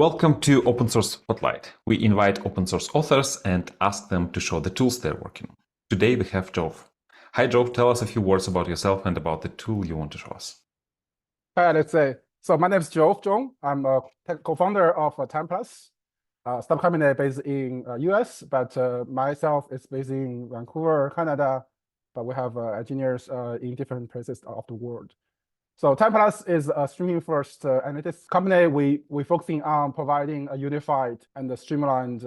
Welcome to Open Source Spotlight. We invite open source authors and ask them to show the tools they're working on. Today we have Jove. Hi Jove, tell us a few words about yourself and about the tool you want to show us. Hi, let's say. So my name is Jove Zhong. I'm a co-founder of Timeplus, a startup company based in US, but myself is based in Vancouver, Canada, but we have engineers in different places of the world. So Timeplus is a streaming-first analytics company. We focusing on providing a unified and a streamlined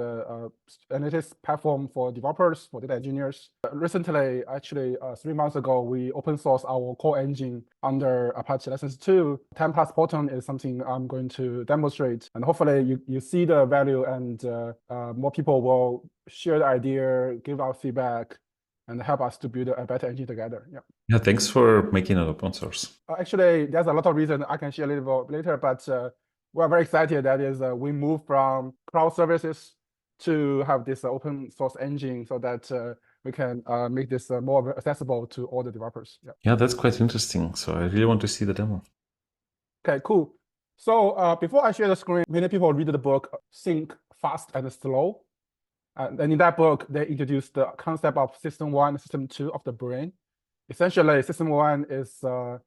analytics platform for developers, for data engineers. Recently, actually 3 months ago, we open sourced our core engine under Apache License 2. Timeplus Proton is something I'm going to demonstrate, and hopefully you see the value and more people will share the idea, give our feedback, and help us to build a better engine together. Yeah, thanks for making it open source. Actually, there's a lot of reasons I can share a little bit later, but we're very excited that is we move from cloud services to have this open source engine so that we can make this more accessible to all the developers. Yeah, that's quite interesting. So I really want to see the demo. Okay, cool. So before I share the screen, many people read the book Think Fast and Slow. And in that book, they introduced the concept of system 1 and system 2 of the brain. Essentially, system 1 is part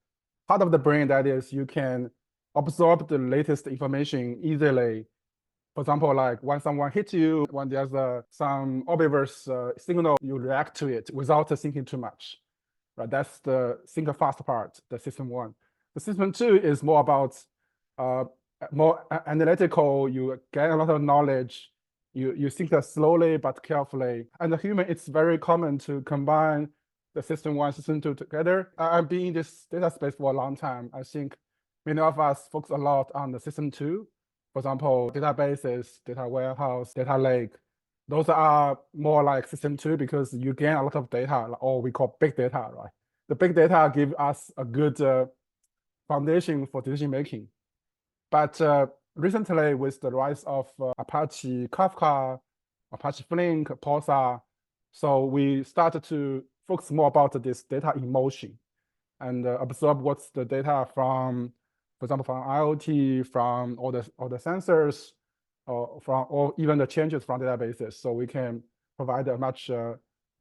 of the brain that is you can absorb the latest information easily. For example, like when someone hits you, when there's some obvious signal, you react to it without thinking too much. Right? That's the think fast part, the system 1. The system 2 is more about more analytical. You get a lot of knowledge. You think slowly but carefully. And the human, it's very common to combine the system 1, system 2 together. I've been in this data space for a long time. I think many of us focus a lot on the system 2. For example, databases, data warehouse, data lake. Those are more like system 2 because you gain a lot of data, or we call big data, right? The big data give us a good foundation for decision making. But recently, with the rise of Apache Kafka, Apache Flink, Pulsar, so we started to focus more about this data in motion and absorb what's the data from, for example, from IoT, from all the sensors, or even the changes from databases, so we can provide a much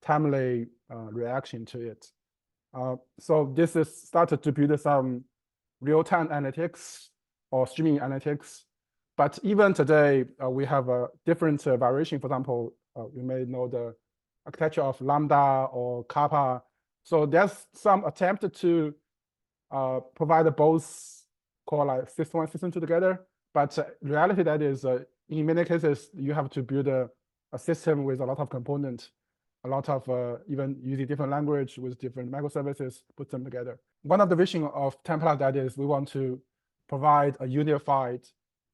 timely reaction to it. So this is started to build some real-time analytics or streaming analytics. But even today, we have a different variation. For example, you may know the architecture of Lambda or Kappa. So there's some attempt to provide both core like system 1, system 2 together. But reality that is, in many cases, you have to build a system with a lot of components, a lot of even using different language with different microservices, put them together. One of the vision of Timeplus that is we want to provide a unified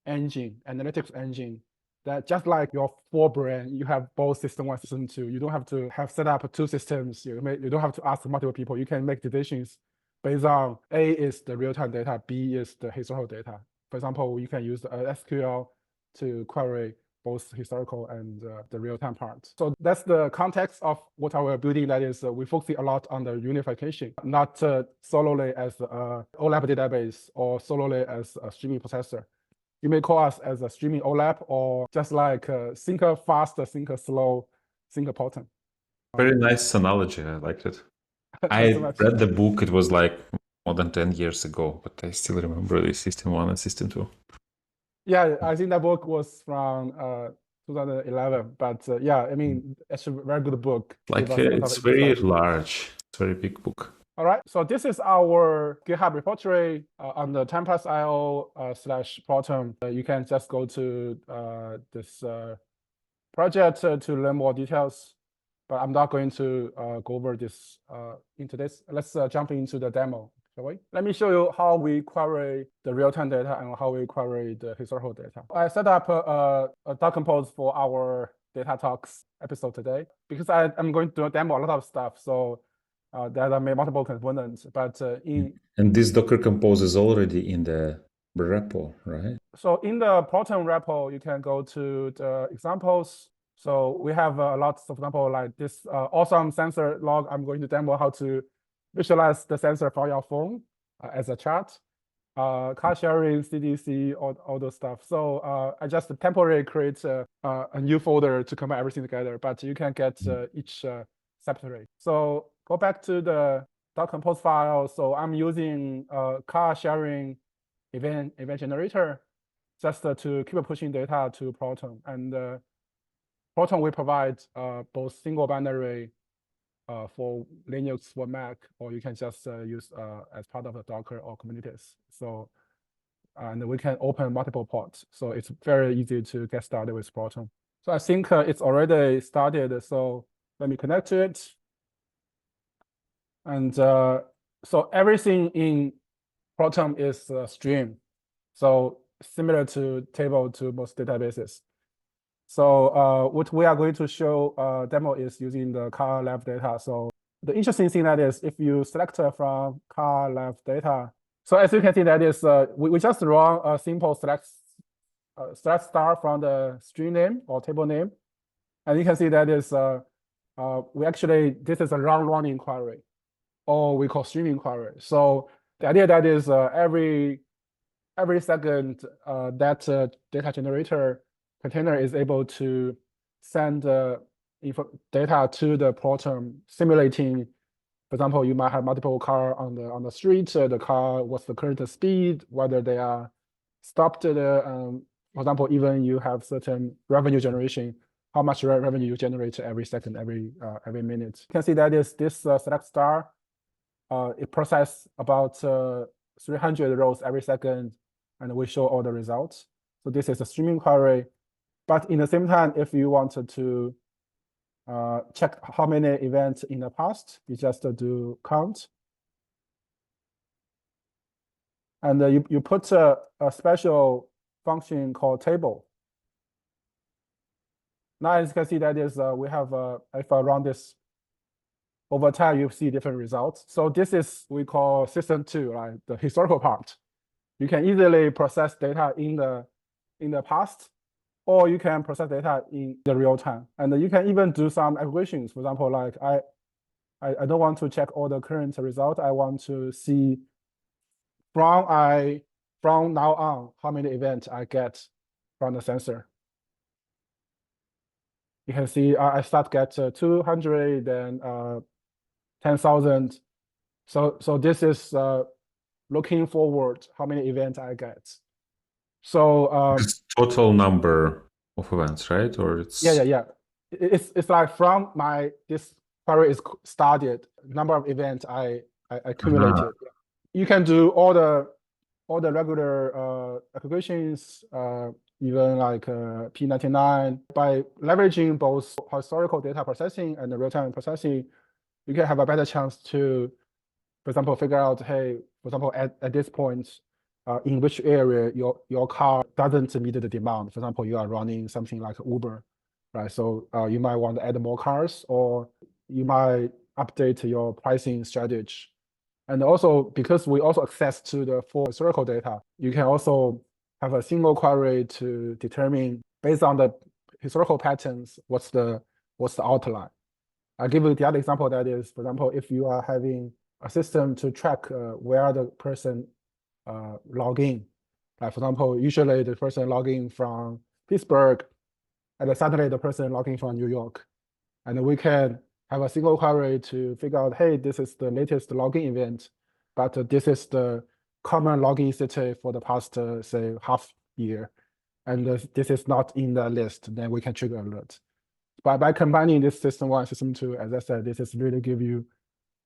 engine, analytics engine, that just like your forebrain, you have both system 1, system 2. You don't have to have set up 2 systems. You don't have to ask multiple people. You can make decisions based on A is the real-time data, B is the historical data. For example, you can use SQL to query both historical and the real-time part. So that's the context of what we're building. That is, we focus a lot on the unification, not solely as a OLAP database or solely as a streaming processor. You may call us as a streaming OLAP or just like think fast, think slow, think potent. Very nice analogy. I liked it. I so read the book. It was like more than 10 years ago, but I still remember the system 1 and system 2. Yeah, I think that book was from 2011, but yeah, I mean, it's a very good book. Like it's very large. It's a very big book. All right, so this is our GitHub repository on the Timeplus.io/Proton. You can just go to this project to learn more details, but I'm not going to go over this into this. Let's jump into the demo, shall we? Let me show you how we query the real-time data and how we query the historical data. I set up a doc compose for our Data Talks episode today because I'm going to demo a lot of stuff. So there are multiple components, but and this Docker Compose is already in the repo, right? So in the Proton repo, you can go to the examples. So we have a lot, for example, like this awesome sensor log. I'm going to demo how to visualize the sensor from your phone as a chart. car sharing, CDC, all those stuff. So I just temporarily create a new folder to combine everything together, but you can get each separately. So go back to the .compose file. So I'm using car sharing event generator just to keep pushing data to Proton. And Proton will provide both single binary for Linux, for Mac, or you can just use as part of the Docker or Kubernetes. So, and we can open multiple ports. So it's very easy to get started with Proton. So I think it's already started. So let me connect to it. And so everything in Proton is stream. So similar to table to most databases. So what we are going to show demo is using the car lab data. So the interesting thing that is if you select from car lab data, so as you can see that is we just run a simple select star from the string name or table name, and you can see that is we actually this is a round robin query, or we call streaming query. So the idea that is every second that data generator container is able to send data to the Proton, simulating, for example, you might have multiple car on the street. The car, what's the current speed, whether they are stopped. For example, even you have certain revenue generation, how much revenue you generate every second, every minute. You can see that is this select star. It processes about 300 rows every second, and we show all the results. So this is a streaming query. But in the same time, if you wanted to check how many events in the past, you just do count. And you put a special function called table. Now, as you can see, that is we have, if I run this over time, you see different results. So this is we call system 2, right? The historical part. You can easily process data in the past, or you can process data in the real time. And you can even do some aggregations. For example, like I don't want to check all the current results. I want to see from now on how many events I get from the sensor. You can see I start get 200, then 10,000. So this is looking forward how many events I get. So it's total number of events, right? Or it's yeah. It's like from this query is started, number of events I accumulated. You can do all the regular aggregations, even like P99. By leveraging both historical data processing and the real-time processing, you can have a better chance to, for example, figure out, hey, for example, at this point, in which area your car doesn't meet the demand. For example, you are running something like Uber, right? So you might want to add more cars, or you might update your pricing strategy. And also, because we also access to the full historical data, you can also have a single query to determine, based on the historical patterns, what's the outline. I'll give you the other example that is, for example, if you are having a system to track where the person log in. Like, for example, usually the person logging from Pittsburgh, and then suddenly the person logging from New York. And we can have a single query to figure out, hey, this is the latest login event, but this is the common login city for the past, say, half year. And this is not in the list, then we can trigger alert. By combining this system 1 and system 2, as I said, this is really give you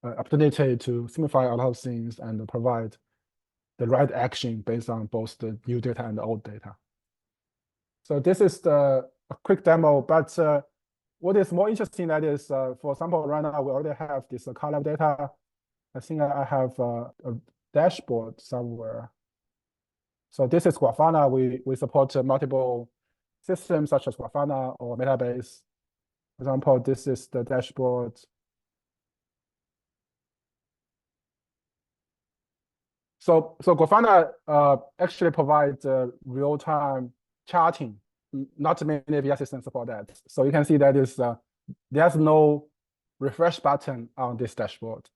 opportunity to simplify a lot of things and provide the right action based on both the new data and the old data. So this is a quick demo, but what is more interesting that is, for example, right now we already have this column data. I think I have a dashboard somewhere. So this is Grafana. We support multiple systems such as Grafana or Metabase. For example, this is the dashboard. So Grafana actually provides real-time charting. Not many API systems support that. So you can see that is there's no refresh button on this dashboard,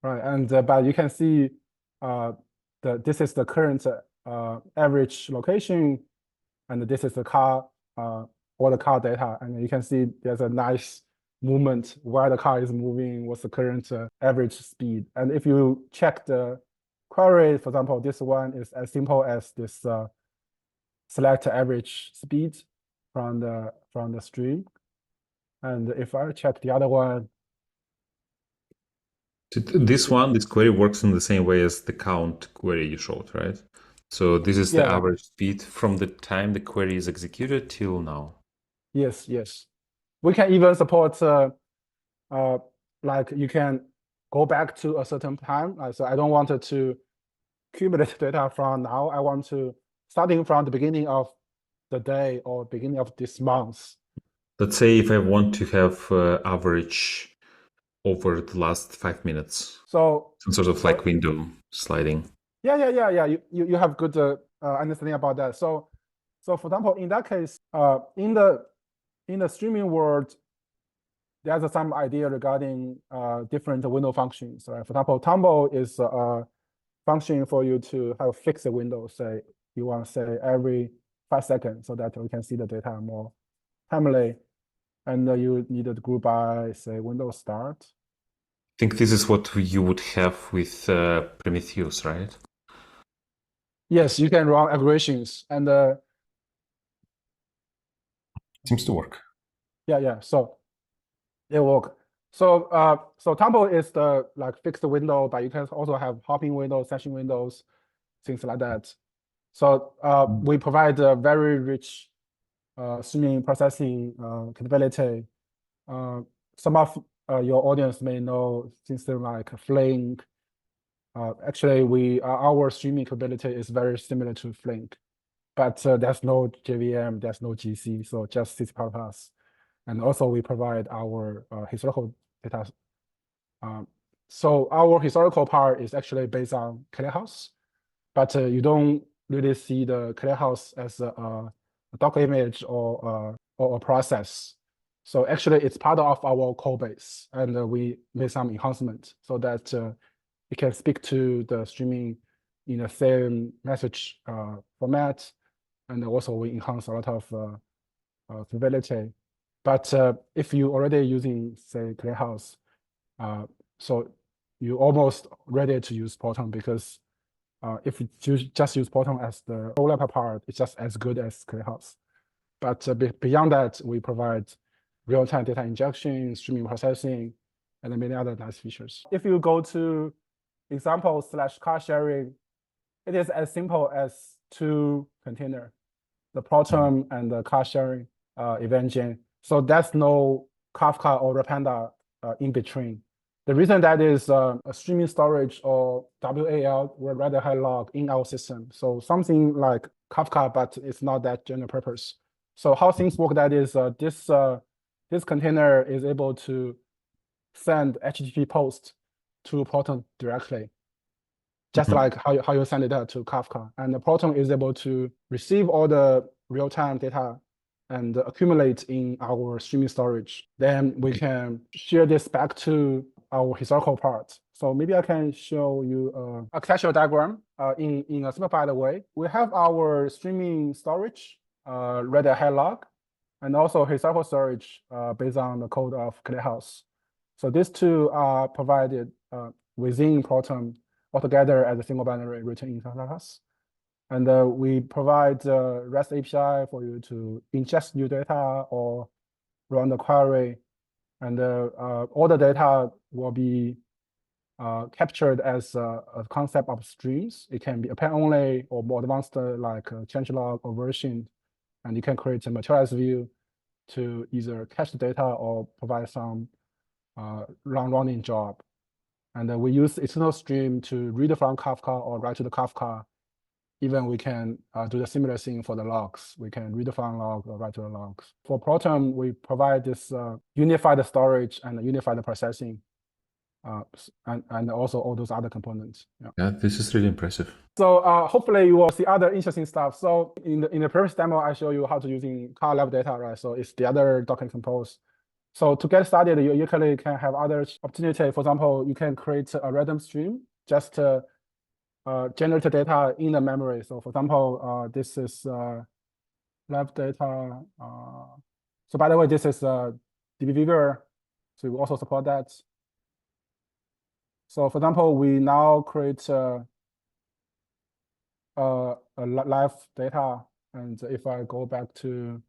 right? And but you can see this is the current average location, and this is the car, all the car data, and you can see there's a nice movement where the car is moving, what's the current average speed. And if you check the query, for example, this one is as simple as this select average speed from the stream. And if I check the other one, this query works in the same way as the count query you showed, right? So this is the average speed from the time the query is executed till now. Yes, yes. We can even support like you can go back to a certain time. So I don't want to accumulate data from now. I want to starting from the beginning of the day or beginning of this month. Let's say if I want to have average over the last 5 minutes. So some sort of like window sliding. Yeah. You have good understanding about that. So for example, in that case, in the streaming world, there's some idea regarding different window functions. Right? For example, Tumble is a function for you to have fixed window. Say you want to say every 5 seconds, so that we can see the data more timely. And you need to group by say window start. I think this is what you would have with Prometheus, right? Yes, you can run aggregations and seems to work. Yeah. So it work. So Tumble is the like fixed window, but you can also have hopping windows, session windows, things like that. So we provide a very rich streaming processing capability. Some of your audience may know things like Flink. Actually, our streaming capability is very similar to Flink, but there's no JVM, there's no GC, so just C++. And also we provide our historical data. So our historical part is actually based on ClearHouse, but you don't really see the ClearHouse as a Docker image or a process. So actually it's part of our code base, and we made some enhancement so that it can speak to the streaming in the same message format. And also we enhance a lot of capability. But if you already using, say, ClearHouse, so you almost ready to use Proton, because if you just use Proton as the overlap part, it's just as good as ClearHouse. But beyond that, we provide real-time data injection, streaming processing, and many other nice features. If you go to example/car sharing, it is as simple as 2 containers, the Proton and the car sharing event gen. So there's no Kafka or Rapanda in between. The reason that is a streaming storage or WAL will rather high log in our system. So something like Kafka, but it's not that general purpose. So how things work, that is this container is able to send HTTP post to Proton directly, just like how you send it to Kafka. And the Proton is able to receive all the real-time data and accumulate in our streaming storage. Then we can share this back to our historical part. So maybe I can show you an architectural diagram in a simplified way. We have our streaming storage, read a head log, and also historical storage based on the code of ClearHouse. So these two are provided within Proton altogether as a single binary written in ClearHouse. And we provide REST API for you to ingest new data or run the query. And all the data will be captured as a concept of streams. It can be append only or more advanced like changelog or version. And you can create a materialized view to either cache the data or provide some long-running job. And we use external stream to read from Kafka or write to the Kafka. Even we can do the similar thing for the logs. We can read from log or write to the logs. For Proton, we provide this unified storage and unified processing, and also all those other components. Yeah, this is really impressive. So hopefully you will see other interesting stuff. So in the previous demo, I show you how to using car level data, right? So it's the other Docker compose. So to get started, you usually can have other opportunity. For example, you can create a random stream just generate data in the memory. So for example, this is lab data. So by the way, this is DBViewer, so we also support that. So for example, we now create a live data, and if I go back to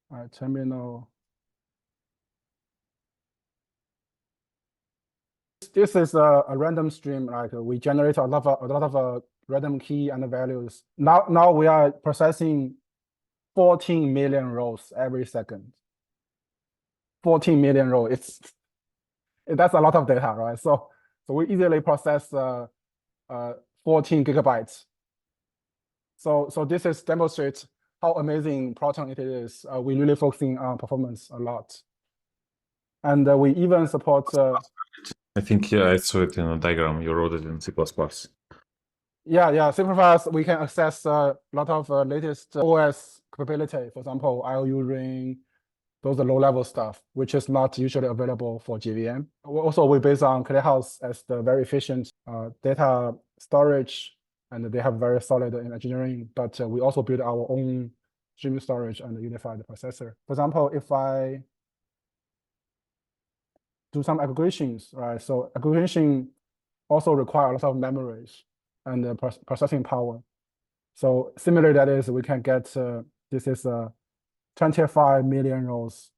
my terminal, this is a random stream. Like we generate a lot of random key and values. Now we are processing 14 million rows every second. 14 million rows. That's a lot of data, right? So we easily process 14 gigabytes. So this demonstrates how amazing Proton it is. We're really focusing on performance a lot, and we even support. I think I saw it in a diagram. You wrote it in C++. Yeah, super fast. We can access a lot of latest OS capability. For example, IOU ring, those are low-level stuff, which is not usually available for JVM. Also, we based on ClearHouse as the very efficient data storage, and they have very solid in engineering. But we also build our own stream storage and unified processor. For example, if I do some aggregations, right? So aggregation also require a lot of memories and processing power. So similarly, that is, we can get, this is 25 million rows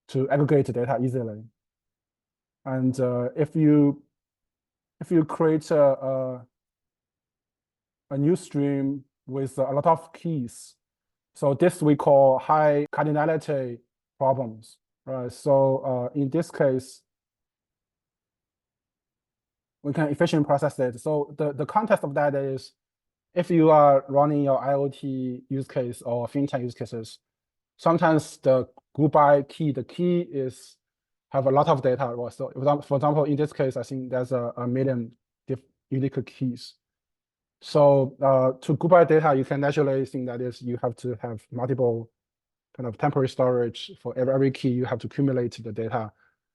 to aggregate data easily. And if you create a new stream with a lot of keys, so this we call high cardinality problems, right? So in this case, we can efficiently process it. So the context of that is, if you are running your IoT use case or fintech use cases, sometimes the goodbye key, the key is have a lot of data. So for example, in this case, I think there's a million unique keys. So to goodbye data, you can naturally think that is you have to have multiple kind of temporary storage for every key. You have to accumulate the data.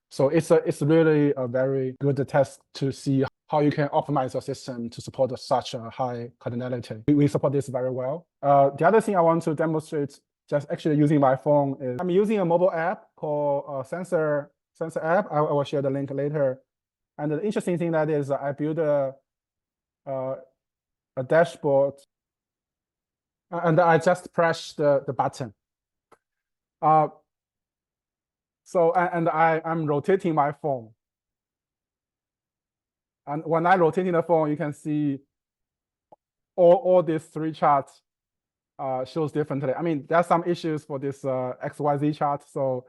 So it's really a very good test to see how you can optimize your system to support such a high cardinality. We support this very well. The other thing I want to demonstrate, just actually using my phone, is I'm using a mobile app called Sensor app. I will share the link later. And the interesting thing that is I built a dashboard, and I just press the button. So I'm rotating my phone. And when I rotating the phone, you can see all these three charts shows differently. I mean, there are some issues for this XYZ chart. So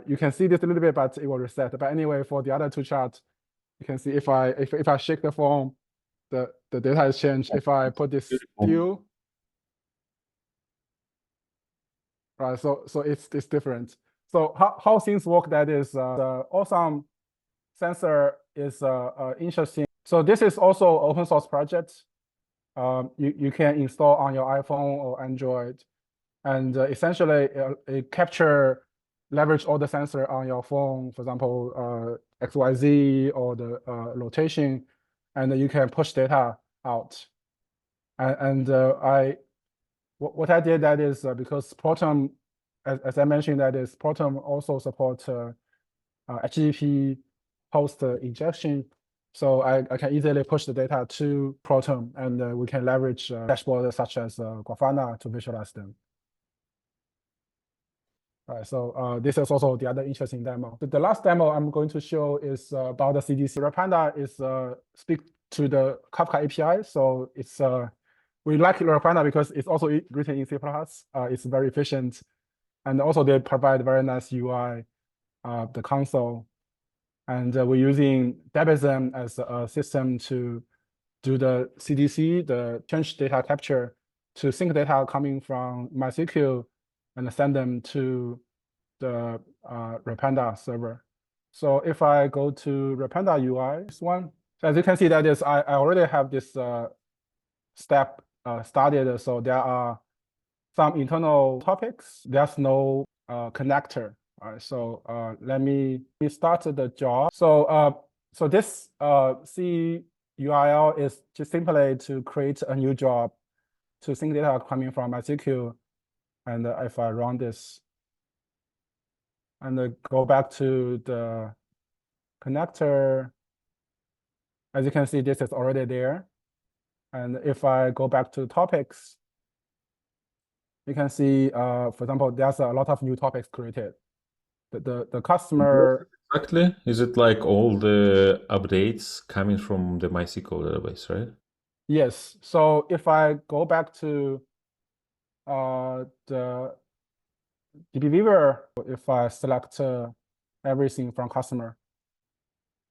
you can see this a little bit, but it will reset. But anyway, for the other two charts, you can see if I shake the phone, the data has changed. If I put this still, right? So it's different. So how things work, that is the awesome sensor is interesting. So this is also open source project. You can install on your iPhone or Android, and essentially it leverage all the sensor on your phone, for example, XYZ or the rotation, and you can push data out. And what I did, that is because Proton, as I mentioned, that is Proton also support HTTP post injection. So I can easily push the data to Proton, and we can leverage dashboards such as Grafana to visualize them. All right, so this is also the other interesting demo. The last demo I'm going to show is about the CDC. Rapanda is speak to the Kafka API. So it's we like Rapanda because it's also written in C++. It's very efficient, and also they provide very nice UI, the console. And we're using Debian as a system to do the CDC, the change data capture, to sync data coming from MySQL and send them to the Rapanda server. So if I go to Rapanda UI, this one, so as you can see, that is I already have this step started. So there are some internal topics. There's no connector. All right, so let me start the job. So this C URL is just simply to create a new job to sync data coming from MySQL. And if I run this and go back to the connector, as you can see, this is already there. And if I go back to topics, you can see, for example, there's a lot of new topics created. The customer. Exactly. Is it like all the updates coming from the MySQL database, right? Yes. So if I go back to the DB viewer, if I select everything from customer,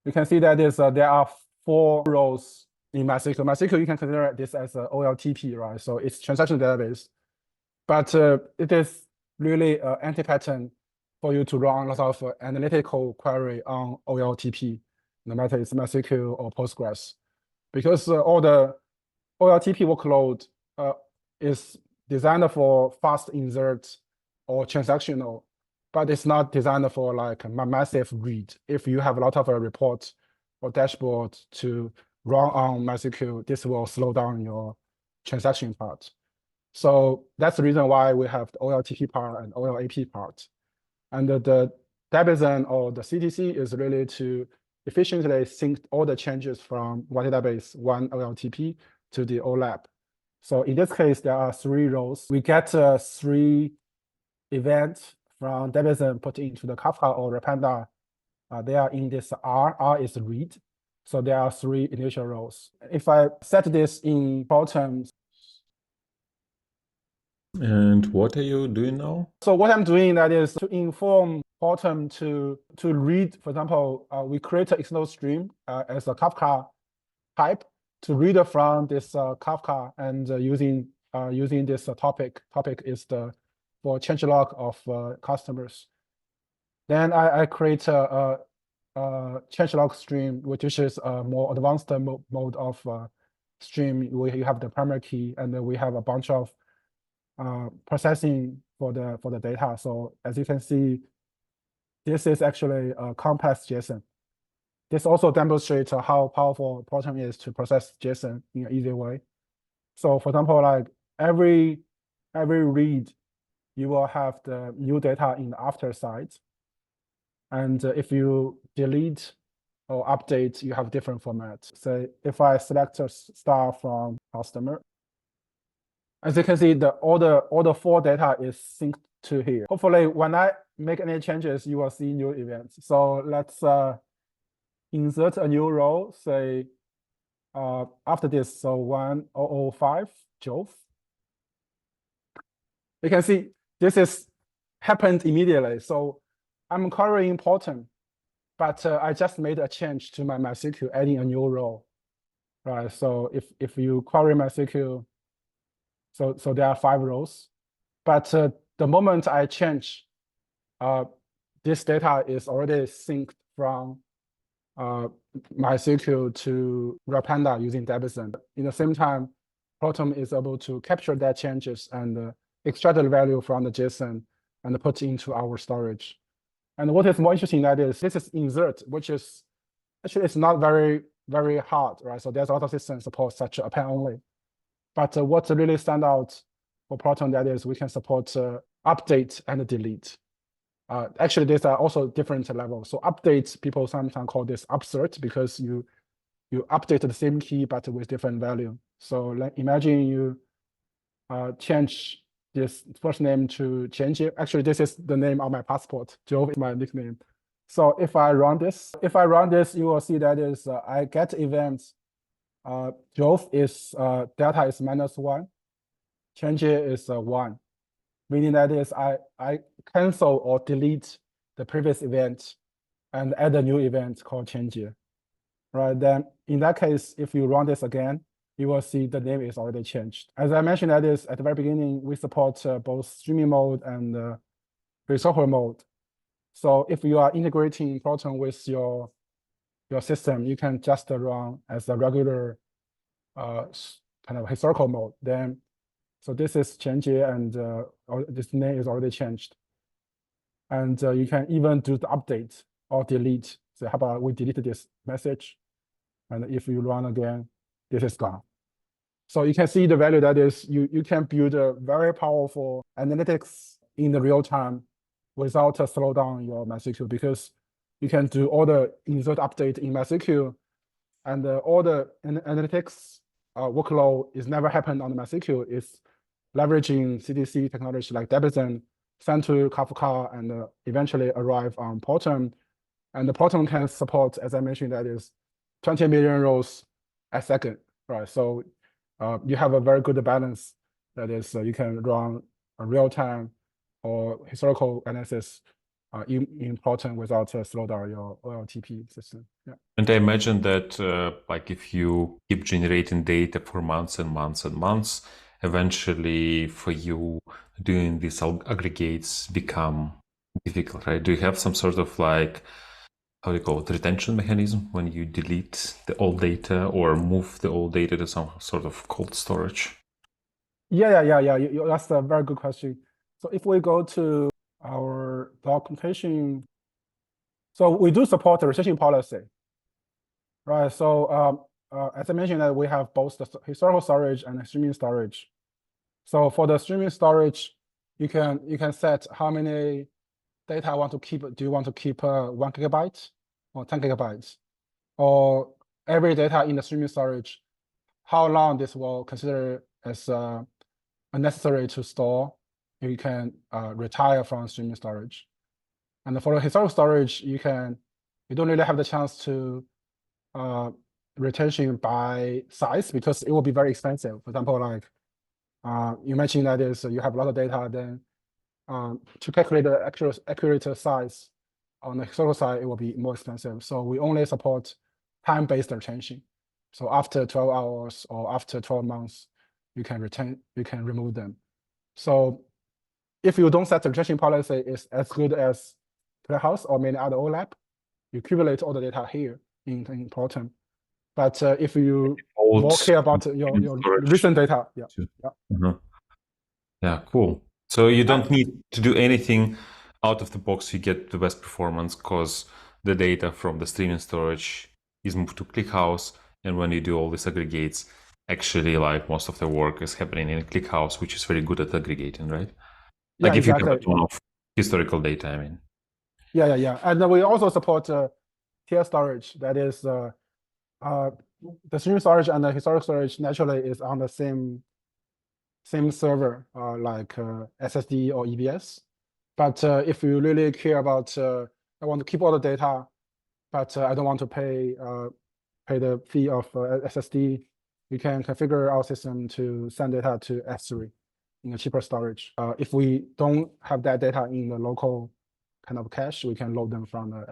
you can see that there are 4 rows in MySQL. MySQL, you can consider this as a OLTP, right? So it's transaction database, but it is really an anti-pattern for you to run lots of analytical query on OLTP, no matter it's MySQL or Postgres, because all the OLTP workload is designed for fast insert or transactional, but it's not designed for like a massive read. If you have a lot of reports or dashboard to run on MySQL, this will slow down your transaction part. So that's the reason why we have the OLTP part and OLAP part. And the Debian or the CTC is really to efficiently sync all the changes from one database, one OLTP to the OLAP. So in this case, there are 3 rows. We get 3 events from Debian put into the Kafka or Panda. They are in this R. R is read. So there are 3 initial rows. If I set this in Proton. And what are you doing now? So what I'm doing that is to inform Proton to read, for example, we create an external stream as a Kafka type to read from this Kafka and using this topic. Topic is for changelog of customers. Then I create a changelog stream, which is a more advanced mode of stream. You have the primary key, and then we have a bunch of processing for the data. So as you can see, this is actually a complex JSON. This also demonstrates how powerful Proton is to process JSON in an easy way. So for example, like every read, you will have the new data in the after side. And if you delete or update, you have different formats. So if I select a star from customer, as you can see, all the 4 data is synced to here. Hopefully, when I make any changes, you will see new events. So let's insert a new row, say after this, so 1005 Jove. You can see this is happened immediately. So I'm querying Proton, but I just made a change to my MySQL, adding a new row, right? So if you query MySQL, so there are 5 rows, but the moment I change, this data is already synced from MySQL to Panda using Debian. In the same time, Proton is able to capture that changes and extract the value from the JSON and put into our storage. And what is more interesting that is this is insert, which is actually it's not very, very hard, right? So there's a lot of systems support such append only. But what really stand out for Proton that is we can support update and delete. Actually, these are also different levels. So update, people sometimes call this upsert because you update the same key but with different value. So like, imagine you change this first name to change it. Actually, this is the name of my passport. Jove is my nickname. So if I run this, you will see that is I get events. Jove is delta is -1, change it is 1, meaning that is I cancel or delete the previous event and add a new event called change it. Right, then in that case, if you run this again, you will see the name is already changed. As I mentioned, that is at the very beginning, we support both streaming mode and resolver mode. So if you are integrating Proton with your system, you can just run as a regular kind of historical mode. Then, so this is changed and this name is already changed. And you can even do the update or delete. So how about we delete this message? And if you run again, this is gone. So you can see the value that is you can build a very powerful analytics in the real time without slow down your MySQL, because you can do all the insert update in MySQL, and all the analytics workload is never happened on MySQL. It's leveraging CDC technology like Debian, sent to Kafka, and eventually arrive on Proton. And the Proton can support, as I mentioned, that is 20 million rows a second, right? So you have a very good balance. That is, you can run a real-time or historical analysis in Proton without slow down your OLTP system. Yeah. And I imagine that like if you keep generating data for months and months and months, eventually for you doing these aggregates become difficult, right? Do you have some sort of like, how do you call it, retention mechanism when you delete the old data or move the old data to some sort of cold storage? Yeah. That's a very good question. So if we go to our documentation, so we do support the retention policy, right? So as I mentioned, that we have both the historical storage and the streaming storage. So for the streaming storage, you can set how many data I want to keep. Do you want to keep 1 GB or 10 GB, or every data in the streaming storage, how long this will consider as unnecessary to store? You can retire from streaming storage. And for the historical storage, you don't really have the chance to retention by size, because it will be very expensive. For example, like you mentioned that is you have a lot of data, then to calculate the accurate size on the historical side, it will be more expensive. So we only support time-based retention. So after 12 hours or after 12 months, you can remove them. So if you don't set the retention policy, it's as good as ClearHouse or many other OLAP. You accumulate all the data here in Proton. But if you more care about your recent data, Yeah, cool. So you don't need to do anything out of the box. You get the best performance because the data from the streaming storage is moved to ClickHouse. And when you do all these aggregates, actually, like most of the work is happening in ClickHouse, which is very good at aggregating, right? Yeah, like if exactly. you have a ton of historical data, I mean. Yeah. And then we also support tier storage. That is, the streaming storage and the historical storage naturally is on the same server, like SSD or EBS. But if you really care about, I want to keep all the data, but I don't want to pay the fee of SSD, you can configure our system to send data to S3 in a cheaper storage. If we don't have that data in the local kind of cache, we can load them from the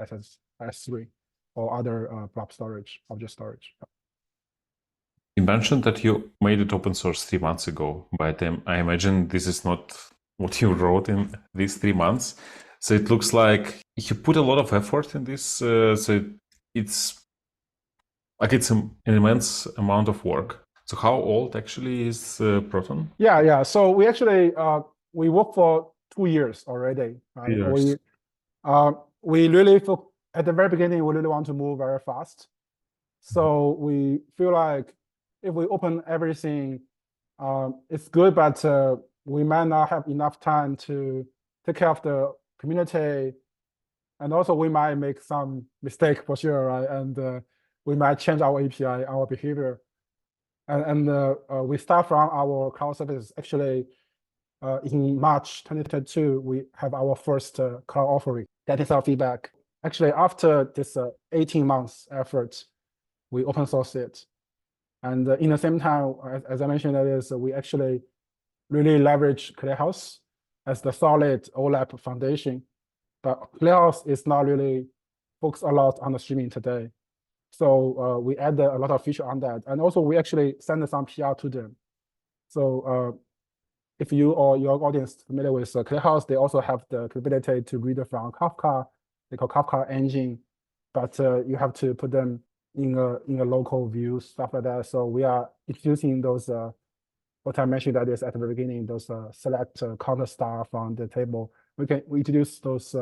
S3 or other blob storage, object storage. You mentioned that you made it open source 3 months ago, but I imagine this is not what you wrote in these 3 months. So it looks like you put a lot of effort in this. So it's like it's an immense amount of work. So how old actually is Proton? Yeah. So we actually we worked for 2 years already. Right? 2 years. We really at the very beginning we really want to move very fast. So we feel like if we open everything, it's good, but we might not have enough time to take care of the community, and also we might make some mistake for sure, right? And we might change our API, our behavior, and we start from our cloud services. Actually, in March 2022, we have our first cloud offering. That is our feedback. Actually, after this 18 months effort, we open source it. And in the same time, as I mentioned, that is we actually really leverage ClearHouse as the solid OLAP foundation. But ClearHouse is not really focused a lot on the streaming today. So we added a lot of feature on that. And also we actually send some PR to them. So if you or your audience is familiar with ClearHouse, they also have the capability to read from Kafka. They call Kafka engine, but you have to put them in a local view, stuff like that. So we are introducing those, what I mentioned that is at the very beginning, those select counter star from the table. We introduce those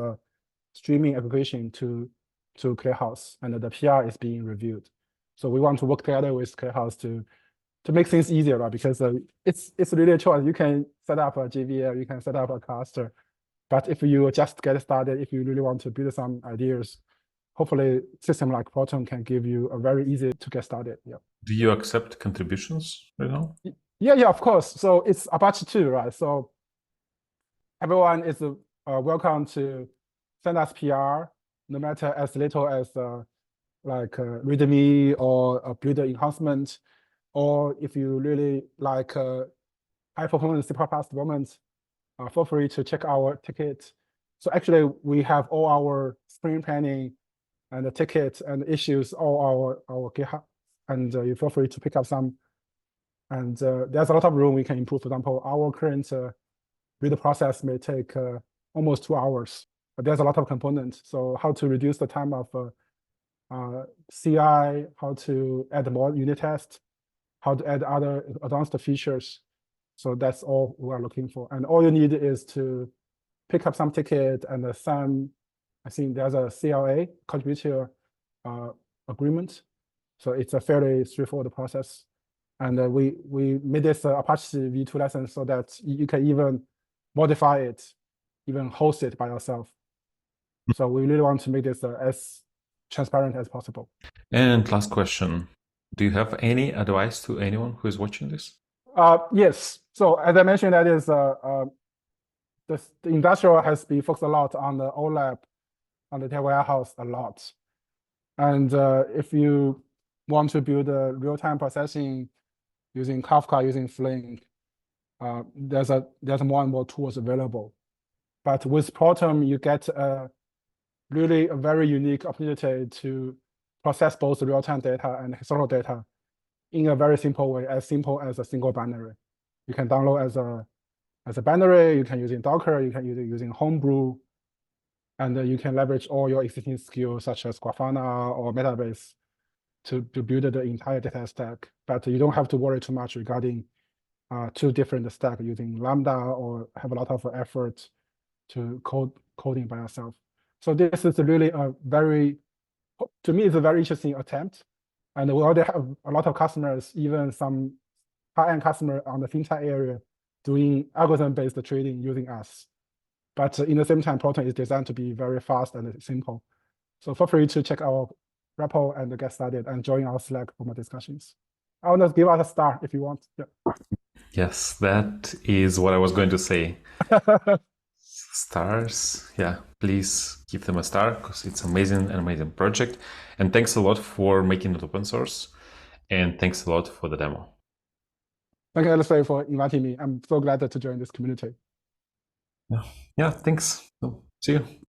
streaming aggregation to ClearHouse, and the PR is being reviewed. So we want to work together with ClearHouse to make things easier, right? Because it's really a choice. You can set up a JVM, you can set up a cluster, but if you just get started, if you really want to build some ideas, hopefully system like Proton can give you a very easy to get started. Yeah. Do you accept contributions right now? Yeah, of course. So it's Apache 2, right? So everyone is welcome to send us PR, no matter as little as like README or a build enhancement, or if you really like high performance C++ development, feel free to check our ticket. So actually, we have all our sprint planning and the tickets and issues, all our GitHub, and you feel free to pick up some. And there's a lot of room we can improve. For example, our current build process may take almost 2 hours, but there's a lot of components. So how to reduce the time of CI, how to add more unit tests, how to add other advanced features. So that's all we are looking for. And all you need is to pick up some ticket and some, I think there's a CLA, contributor agreement. So it's a fairly straightforward process. And we made this Apache v2 license so that you can even modify it, even host it by yourself. So we really want to make this as transparent as possible. And last question, do you have any advice to anyone who is watching this? Yes. So as I mentioned, that is the industrial has been focused a lot on the OLAP, on the data warehouse a lot. And if you want to build a real-time processing using Kafka, using Flink, there's more and more tools available. But with Proton, you get really a very unique opportunity to process both real-time data and historical data in a very simple way, as simple as a single binary. You can download as a binary, you can use in Docker, you can use it using Homebrew, and you can leverage all your existing skills such as Grafana or Metabase to build the entire data stack. But you don't have to worry too much regarding two different stacks using Lambda or have a lot of effort to coding by yourself. So this is really a very, to me, it's a very interesting attempt. And we already have a lot of customers, even some high-end customer on the fintech area doing algorithm-based trading using us. But in the same time, Proton is designed to be very fast and simple. So feel free to check our repo and get started and join our Slack for more discussions. I'll just give us a star if you want. Yeah. Yes, that is what I was going to say. Stars, yeah, please give them a star because it's an amazing project. And thanks a lot for making it open source. And thanks a lot for the demo. Thank you, Alistair, for inviting me. I'm so glad to join this community. Yeah, thanks. See you.